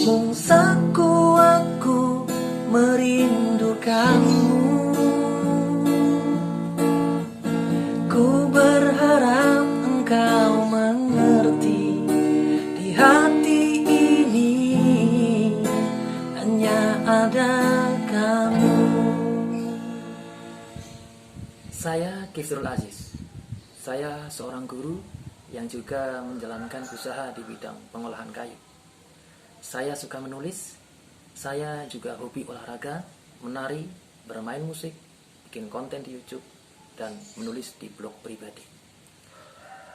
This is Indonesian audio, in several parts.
Mungsaku aku merindukanmu. Ku berharap engkau mengerti, di hati ini hanya ada kamu. Saya Kifrul Aziz. Saya seorang guru yang juga menjalankan usaha di bidang pengolahan kayu. Saya suka menulis, saya juga hobi olahraga, menari, bermain musik, bikin konten di YouTube, dan menulis di blog pribadi.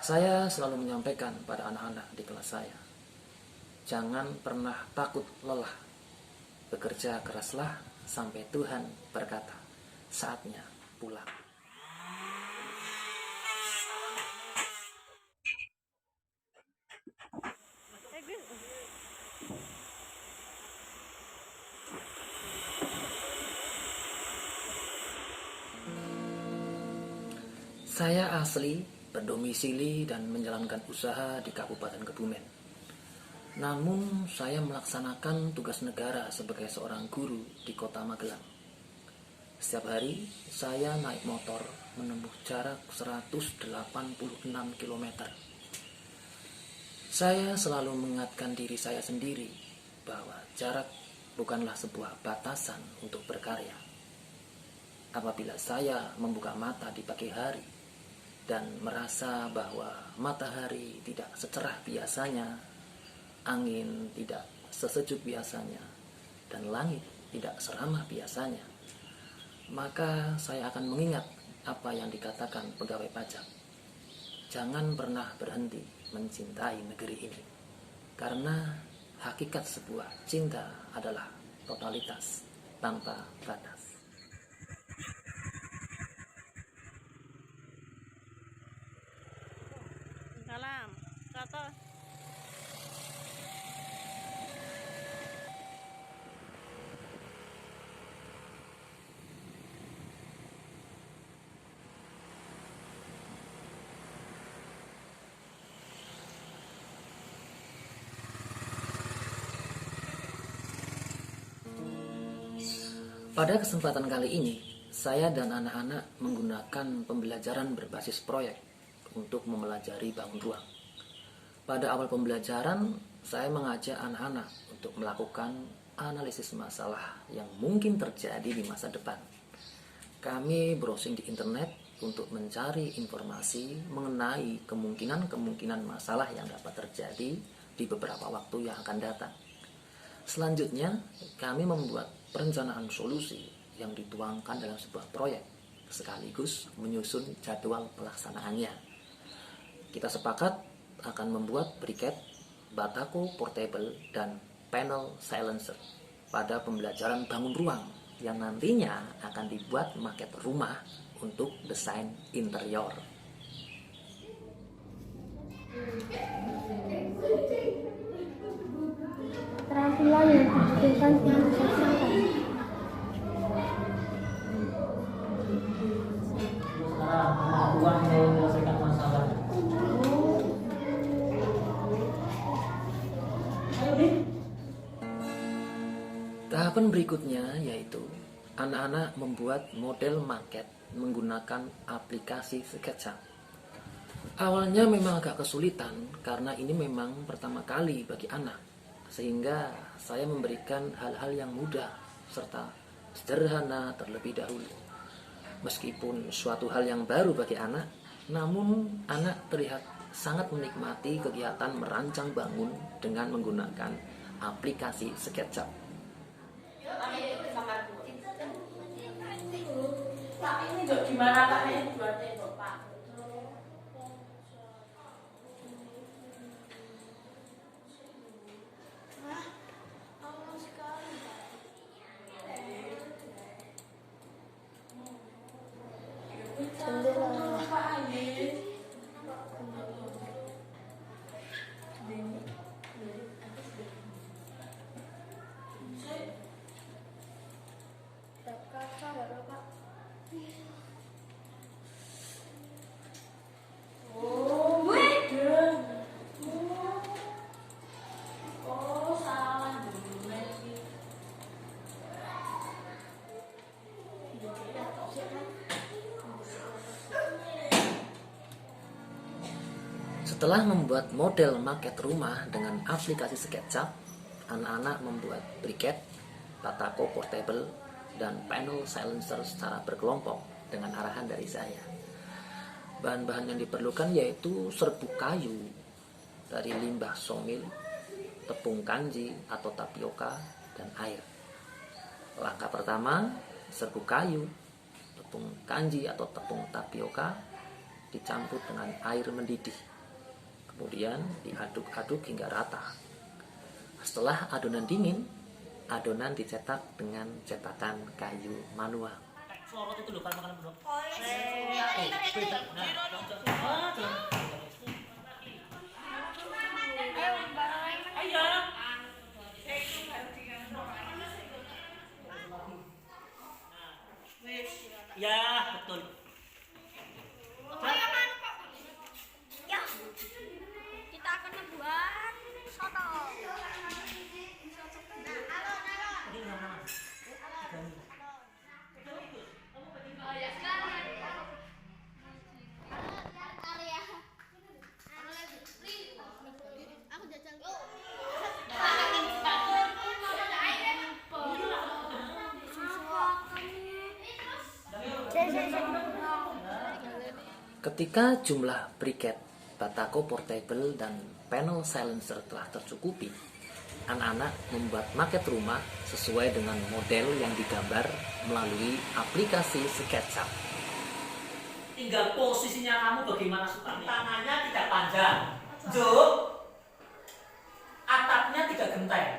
Saya selalu menyampaikan pada anak-anak di kelas saya, jangan pernah takut lelah. Bekerja keraslah sampai Tuhan berkata, saatnya pulang. Saya asli, berdomisili dan menjalankan usaha di Kabupaten Kebumen. Namun saya melaksanakan tugas negara sebagai seorang guru di Kota Magelang. Setiap hari saya naik motor menempuh jarak 186 km. Saya selalu mengingatkan diri saya sendiri bahwa jarak bukanlah sebuah batasan untuk berkarya. Apabila saya membuka mata di pagi hari dan merasa bahwa matahari tidak secerah biasanya, angin tidak sesejuk biasanya, dan langit tidak seramah biasanya, maka saya akan mengingat apa yang dikatakan pegawai pajak. Jangan pernah berhenti mencintai negeri ini, karena hakikat sebuah cinta adalah totalitas tanpa batas. Salam, kata. Pada kesempatan kali ini, saya dan anak-anak menggunakan pembelajaran berbasis proyek untuk mempelajari bangun ruang. Pada awal pembelajaran, saya mengajak anak-anak untuk melakukan analisis masalah yang mungkin terjadi di masa depan. Kami browsing di internet untuk mencari informasi mengenai kemungkinan-kemungkinan masalah yang dapat terjadi di beberapa waktu yang akan datang. Selanjutnya, kami membuat perencanaan solusi yang dituangkan dalam sebuah proyek, sekaligus menyusun jadwal pelaksanaannya. Kita sepakat akan membuat briket, batako portable, dan panel silencer pada pembelajaran bangun ruang yang nantinya akan dibuat maket rumah untuk desain interior. Keterampilan yang dibutuhkan untuk menyelesaikan. Kemampuan menyelesaikan masalah. Tahapan berikutnya yaitu anak-anak membuat model maket menggunakan aplikasi SketchUp. Awalnya memang agak kesulitan karena ini memang pertama kali bagi anak, sehingga saya memberikan hal-hal yang mudah serta sederhana terlebih dahulu. Meskipun suatu hal yang baru bagi anak, namun anak terlihat sangat menikmati kegiatan merancang bangun dengan menggunakan aplikasi SketchUp. Pak, ini gimana Pak? Ini buatnya Pak. Setelah membuat model maket rumah dengan aplikasi SketchUp, anak-anak membuat briket, batako portable, dan panel silencer secara berkelompok dengan arahan dari saya. Bahan-bahan yang diperlukan yaitu serbuk kayu dari limbah somil, tepung kanji atau tapioka, dan air. Langkah pertama, serbuk kayu, tepung kanji atau tepung tapioka dicampur dengan air mendidih. Kemudian diaduk-aduk hingga rata. Setelah adonan dingin, adonan dicetak dengan cetakan kayu manual. Sorot itu loh, kalau makanan belum. Ya, betul. Kita akan membuat soto. Aku jajal. Ketika jumlah briket, batako portable, dan panel silencer telah tercukupi, anak-anak membuat maket rumah sesuai dengan model yang digambar melalui aplikasi SketchUp. Tinggal posisinya kamu bagaimana sukanya. Tangannya tidak panjang, atapnya tidak genteng,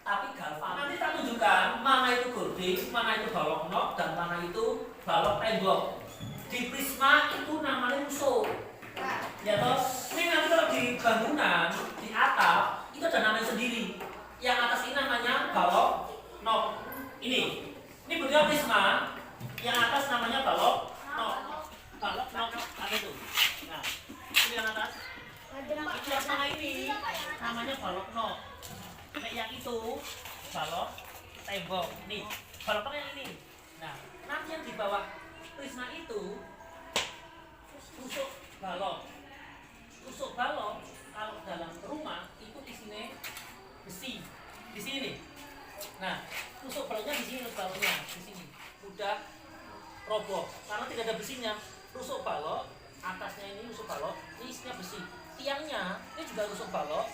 tapi galvan. Nanti kita tunjukkan mana itu gording, mana itu balok nok, dan mana itu balok tembok. Di prisma itu namanya musuh. Ya toh, ini nanti kalau di bangunan, di atap itu ada namanya sendiri. Yang atas ini namanya balok nok. Ini bentuknya prisma. Yang atas namanya balok nok. Balok nok apa itu? Nah, ini yang atas. Itu yang tengah ini namanya balok nok. Nah, yang itu balok tembok. Nih, balok nok yang ini. Nah, nanti yang di bawah prisma itu tusuk balok. Tusuk balok kalau dalam rumah itu isinya besi di sini. Nah, tusuk baloknya di sini, baloknya di sini. Udah roboh karena tidak ada besinya. Tusuk balok, atasnya ini tusuk balok, ini isinya besi. Tiangnya ini juga tusuk balok.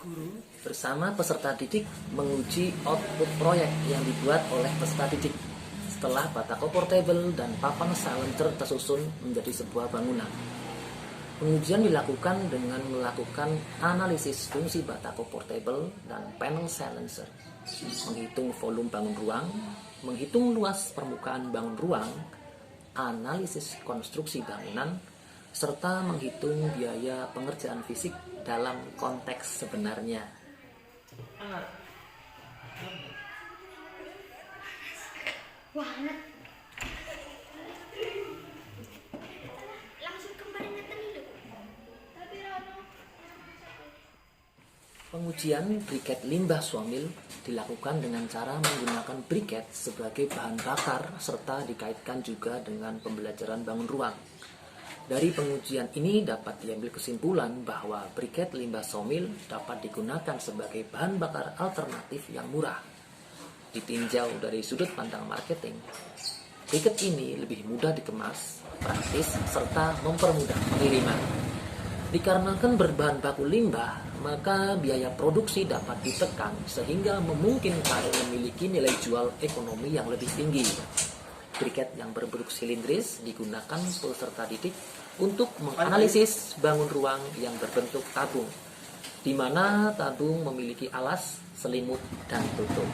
Guru bersama peserta didik menguji output proyek yang dibuat oleh peserta didik setelah batako portable dan papan silencer tersusun menjadi sebuah bangunan. Pengujian dilakukan dengan melakukan analisis fungsi batako portable dan panel silencer, menghitung volume bangun ruang, menghitung luas permukaan bangun ruang, analisis konstruksi bangunan, serta menghitung biaya pengerjaan fisik dalam konteks sebenarnya. Langsung kembali ngeten lho. Tapi Rono. Pengujian briket limbah somil dilakukan dengan cara menggunakan briket sebagai bahan bakar serta dikaitkan juga dengan pembelajaran bangun ruang. Dari pengujian ini dapat diambil kesimpulan bahwa briket limbah somil dapat digunakan sebagai bahan bakar alternatif yang murah. Ditinjau dari sudut pandang marketing, briket ini lebih mudah dikemas, praktis, serta mempermudah pengiriman. Dikarenakan berbahan baku limbah, maka biaya produksi dapat ditekan sehingga memungkinkan memiliki nilai jual ekonomi yang lebih tinggi. Briket yang berbentuk silindris digunakan peserta didik untuk menganalisis bangun ruang yang berbentuk tabung, di mana tabung memiliki alas, selimut, dan tutup.